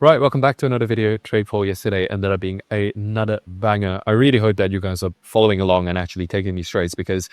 Right, welcome back to another video. Trade poll yesterday ended up being another banger. I really hope that you guys are following along and actually taking these trades because,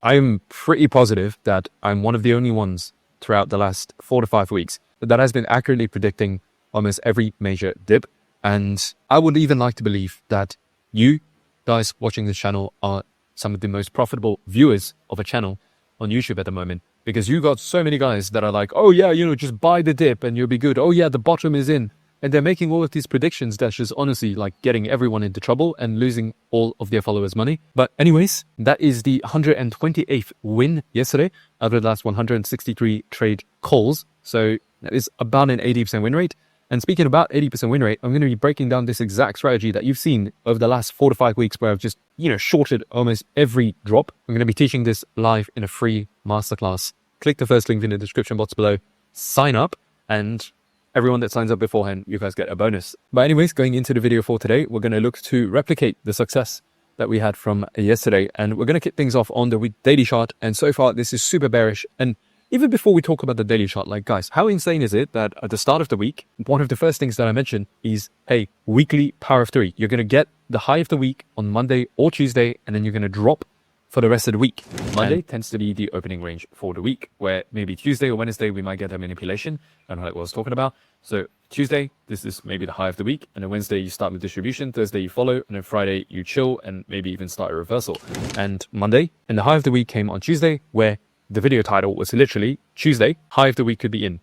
I'm pretty positive that I'm one of the only ones throughout the last 4 to 5 weeks that has been accurately predicting almost every major dip. And I would even like to believe that you guys watching this channel are some of the most profitable viewers of a channel on YouTube at the moment. Because you got so many guys that are like, oh yeah, just buy the dip and you'll be good. Oh yeah, the bottom is in. And they're making all of these predictions that's just honestly like getting everyone into trouble and losing all of their followers' money. But anyways, that is the 128th win yesterday out of the last 163 trade calls. So that is about an 80% win rate. And speaking about 80% win rate, I'm going to be breaking down this exact strategy that you've seen over the last 4 to 5 weeks where I've just, shorted almost every drop. I'm going to be teaching this live in a free masterclass. Click the first link in the description box below, sign up, and everyone that signs up beforehand, you guys get a bonus. But anyways, going into the video for today, we're going to look to replicate the success that we had from yesterday. And we're going to kick things off on the daily chart. And so far, this is super bearish. And even before we talk about the daily chart, guys, how insane is it that at the start of the week, one of the first things that I mentioned is, hey, weekly power of 3. You're going to get the high of the week on Monday or Tuesday, and then you're going to drop for the rest of the week. Monday tends to be the opening range for the week, where maybe Tuesday or Wednesday, we might get a manipulation. I know what I was talking about. So Tuesday, this is maybe the high of the week. And then Wednesday, you start with distribution. Thursday, you follow. And then Friday, you chill and maybe even start a reversal. And Monday, and the high of the week came on Tuesday, where the video title was literally Tuesday, high of the week could be in.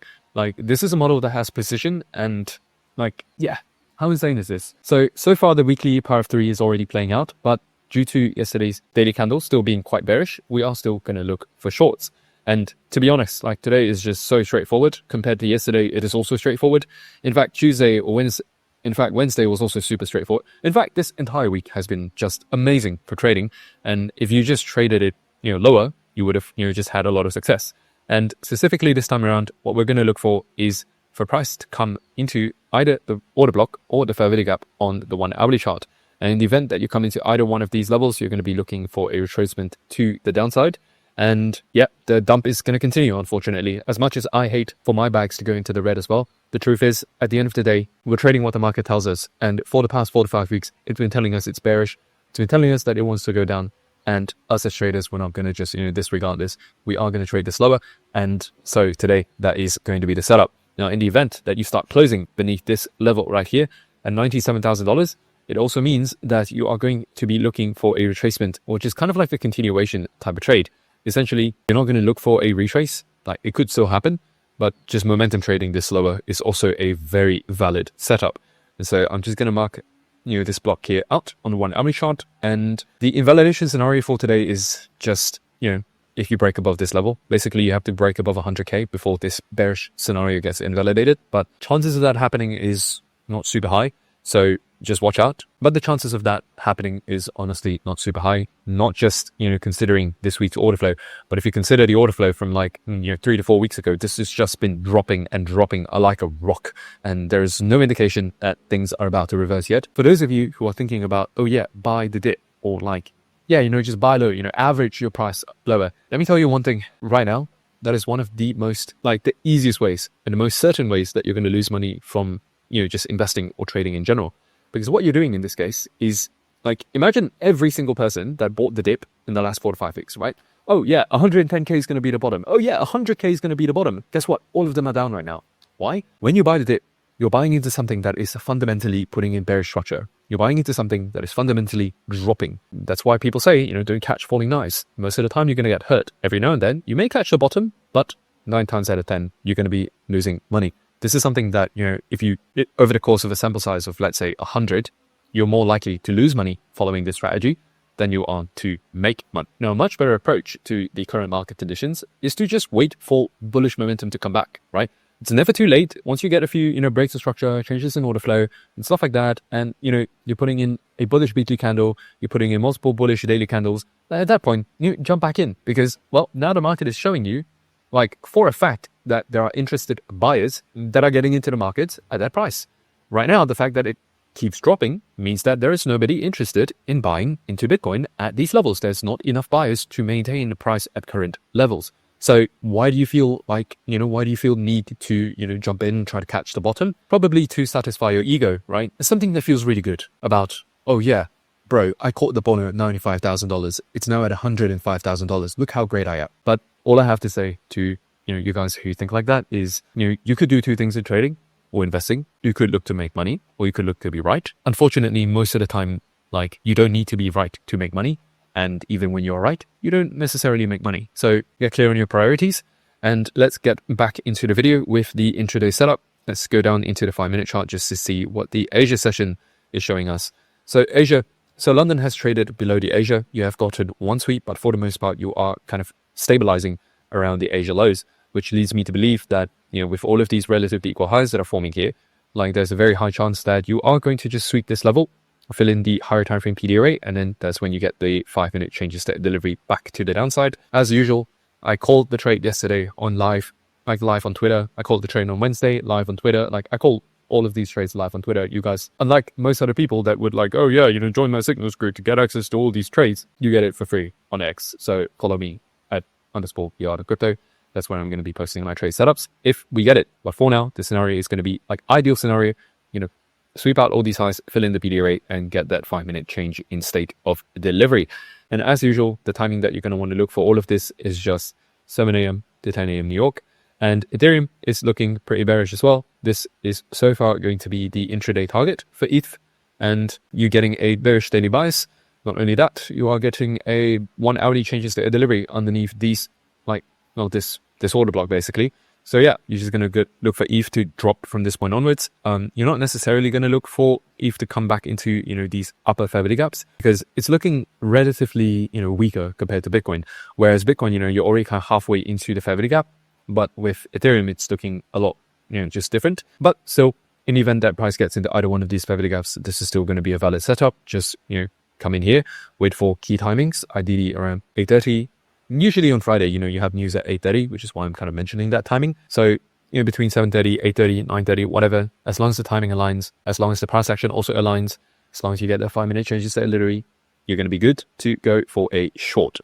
This is a model that has precision and how insane is this? So far the weekly power of 3 is already playing out, but due to yesterday's daily candle still being quite bearish, we are still going to look for shorts. And to be honest, today is just so straightforward. Compared to yesterday, it is also straightforward. In fact, Wednesday was also super straightforward. In fact, this entire week has been just amazing for trading. And if you just traded it, lower, you would have just had a lot of success. And specifically this time around, what we're going to look for is for price to come into either the order block or the fair value gap on the 1 hourly chart. And in the event that you come into either one of these levels, you're going to be looking for a retracement to the downside. And yeah, the dump is going to continue, unfortunately. As much as I hate for my bags to go into the red as well, the truth is, at the end of the day, we're trading what the market tells us. And for the past 4 to 5 weeks, it's been telling us it's bearish. It's been telling us that it wants to go down. And us as traders, we're not going to just disregard this. We are going to trade this lower. And so today, that is going to be the setup. Now, in the event that you start closing beneath this level right here at $97,000, it also means that you are going to be looking for a retracement, which is kind of like a continuation type of trade. Essentially, you're not going to look for a retrace. It could still happen, but just momentum trading this lower is also a very valid setup. And so I'm just going to mark this block here out on the 1 hourly chart. And the invalidation scenario for today is just, if you break above this level, basically you have to break above 100K before this bearish scenario gets invalidated. But chances of that happening is not super high. So just watch out. But the chances of that happening is honestly not super high. Not just, considering this week's order flow, but if you consider the order flow from 3 to 4 weeks ago, this has just been dropping and dropping like a rock. And there is no indication that things are about to reverse yet. For those of you who are thinking about, oh yeah, buy the dip or just buy low, average your price lower. Let me tell you one thing right now. That is one of the most, the easiest ways and the most certain ways that you're going to lose money from just investing or trading in general. Because what you're doing in this case is imagine every single person that bought the dip in the last 4 to 5 weeks, right? Oh yeah, 110K is going to be the bottom. Oh yeah, 100K is going to be the bottom. Guess what? All of them are down right now. Why? When you buy the dip, you're buying into something that is fundamentally putting in bearish structure. You're buying into something that is fundamentally dropping. That's why people say, don't catch falling knives. Most of the time you're going to get hurt. Every now and then you may catch the bottom, but 9 times out of 10, you're going to be losing money. This is something that, if you, over the course of a sample size of, let's say, 100, you're more likely to lose money following this strategy than you are to make money. Now, a much better approach to the current market conditions is to just wait for bullish momentum to come back, right? It's never too late. Once you get a few, breaks of structure, changes in order flow and stuff like that, and, you're putting in a bullish B2 candle, you're putting in multiple bullish daily candles, at that point, you jump back in because, well, now the market is showing you for a fact that there are interested buyers that are getting into the market at that price. Right now, the fact that it keeps dropping means that there is nobody interested in buying into Bitcoin at these levels. There's not enough buyers to maintain the price at current levels. So why do you feel like, why do you feel need to, jump in and try to catch the bottom? Probably to satisfy your ego, right? It's something that feels really good about, oh yeah, bro, I caught the bottom at $95,000. It's now at $105,000. Look how great I am. But all I have to say to, you guys who think like that is, you could do two things in trading or investing. You could look to make money, or you could look to be right. Unfortunately, most of the time, like, you don't need to be right to make money. And even when you're right, you don't necessarily make money. So get clear on your priorities, and let's get back into the video with the intraday setup. Let's go down into the 5-minute chart just to see what the Asia session is showing us. So London has traded below the Asia. You have gotten one sweep, but for the most part, you are kind of stabilizing around the Asia lows, which leads me to believe that, with all of these relatively equal highs that are forming here, like, there's a very high chance that you are going to just sweep this level, fill in the higher time frame PDA rate, and then that's when you get the 5-minute change in state delivery back to the downside. As usual, I called the trade yesterday on live on Twitter. I called the trade on Wednesday live on Twitter. Like, I call all of these trades live on Twitter. You guys, unlike most other people that would like, oh yeah, join my signals group to get access to all these trades, you get it for free on X. So follow me at _crypto. That's where I'm going to be posting my trade setups if we get it. But for now, the scenario is going to be like ideal scenario, sweep out all these highs, fill in the PDA rate, and get that 5-minute change in state of delivery. And as usual, the timing that you're going to want to look for all of this is just 7 a.m. to 10 a.m. New York. And Ethereum is looking pretty bearish as well. This is so far going to be the intraday target for ETH, and you're getting a bearish daily bias. Not only that, you are getting a 1 hourly change in state of delivery underneath these, this order block basically. So yeah, you're just going to look for ETH to drop from this point onwards. You're not necessarily going to look for ETH to come back into, these upper fair value gaps, because it's looking relatively, weaker compared to Bitcoin. Whereas Bitcoin, you're already kind of halfway into the fair value gap. But with Ethereum, it's looking a lot, just different. But still, in the event that price gets into either one of these fair value gaps, this is still going to be a valid setup. Just, come in here, wait for key timings, ideally around 8:30. Usually on Friday, you have news at 8:30, which is why I'm kind of mentioning that timing. So, between 7:30, 8:30, 9:30, whatever, as long as the timing aligns, as long as the price action also aligns, as long as you get that 5-minute change in state of delivery, you're going to be good to go for a short.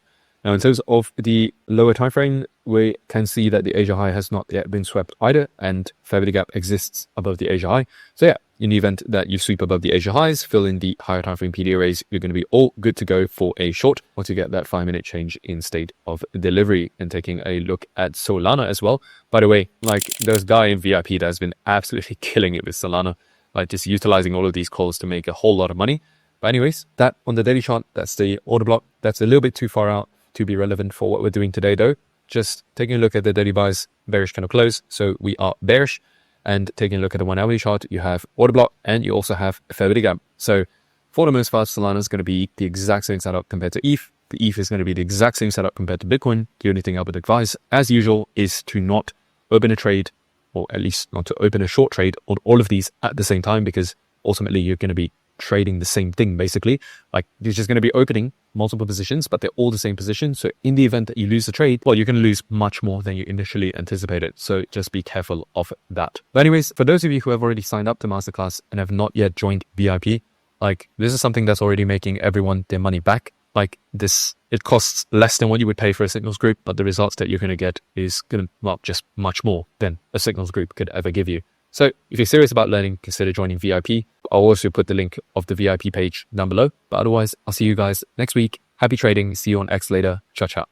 Now, in terms of the lower time frame, we can see that the Asia high has not yet been swept either, and fair value gap exists above the Asia high. So yeah, in the event that you sweep above the Asia highs, fill in the higher time frame PDA rays, you're going to be all good to go for a short, or to get that 5-minute change in state of delivery. And taking a look at Solana as well. By the way, like, there's a guy in VIP that has been absolutely killing it with Solana, like just utilizing all of these calls to make a whole lot of money. But anyways, that on the daily chart, that's the order block. That's a little bit too far out to be relevant for what we're doing today though. Just taking a look at the daily bias, bearish candle close, so we are bearish. And taking a look at the 1 hourly chart, you have order block, and you also have a fair value gap. So for the most part, Solana is going to be the exact same setup compared to ETH. The ETH is going to be the exact same setup compared to Bitcoin. The only thing I would advise, as usual, is to not open a trade, or at least not to open a short trade on all of these at the same time, because ultimately you're going to be trading the same thing basically. Like, you're just going to be opening multiple positions, but they're all the same position. So in the event that you lose the trade, well, you're going to lose much more than you initially anticipated. So just be careful of that. But anyways, for those of you who have already signed up to masterclass and have not yet joined VIP, like, this is something that's already making everyone their money back. Like, this, it costs less than what you would pay for a signals group, but the results that you're going to get is going to, well, just much more than a signals group could ever give you. So if you're serious about learning, consider joining VIP. I'll also put the link of the VIP page down below. But otherwise, I'll see you guys next week. Happy trading. See you on X later. Ciao, ciao.